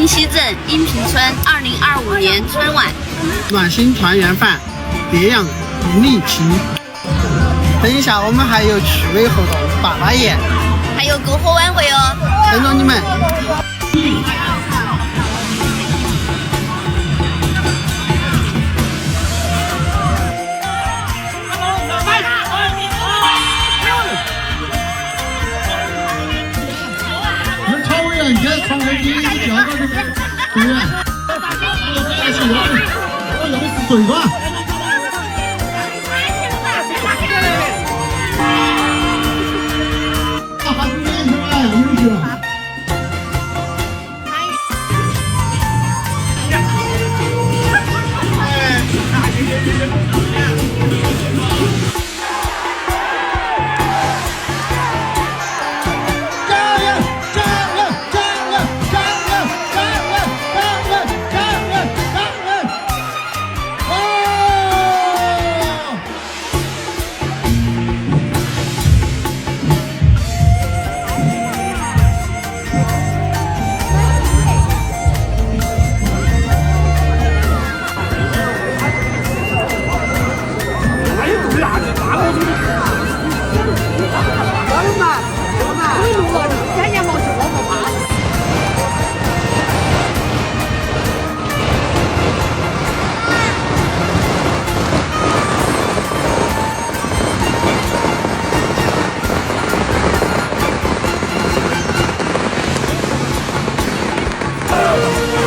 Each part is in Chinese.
溪镇阴平村2025年春晚暖心团圆饭，别样不离奇。等一下，我们还有趣味活动，爸爸宴，还有篝火晚会哦，等着你们。你看，传回去叫到这边，对不对？我用的是嘴巴。还是年轻哎，优秀。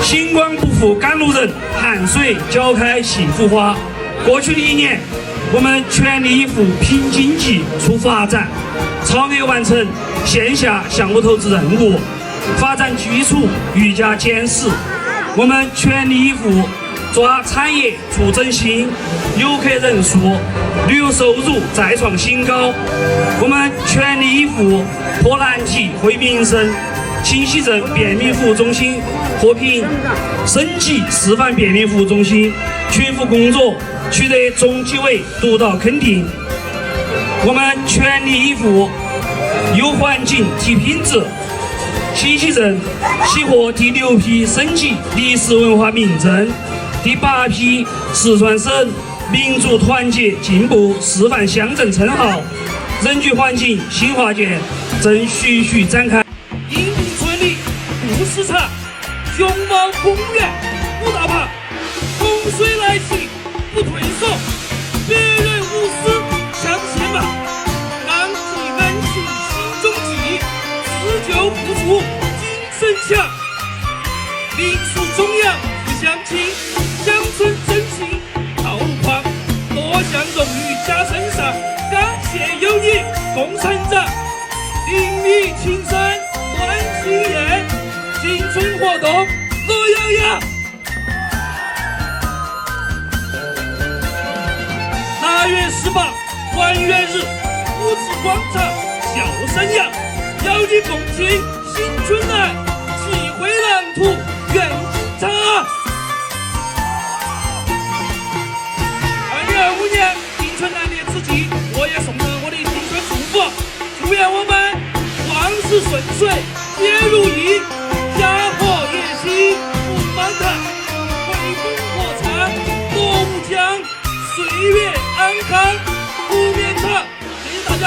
星光不负赶路人，汗水浇开幸福花。过去的一年，我们全力以赴拼经济、促发展，超额完成线下项目投资任务，发展基础愈加坚实。我们全力以赴抓产业促振兴，游客人数、旅游收入再创新高。我们全力以赴破难题、惠民生。清溪镇便民服务中心获评省级示范便民服务中心，群服工作取得中纪委督导肯定。我们全力以赴优环境提品质，清溪镇喜获第6批省级历史文化名镇、第8批四川省民族团结进步示范乡镇称号。人居环境新划建正徐徐展开。市场熊猫公园5大旁，洪水来袭不退缩，别人无私相信吧，让其安心心中记，自救付出精神强，民俗中央不相亲，乡村振兴道路宽，多项荣誉加身上，感谢有你共成长，邻里青山欢喜宴。新春活动乐洋洋，8月18团圆日，五子广场笑声扬，邀你共庆新春来，齐绘蓝图愿景长。2025年新春来临之际，我也送上我的新春祝福，祝愿我们万事顺遂，皆如意。家和业兴不满堂，回风破产多无疆，岁月安康不绵长。谢谢大家。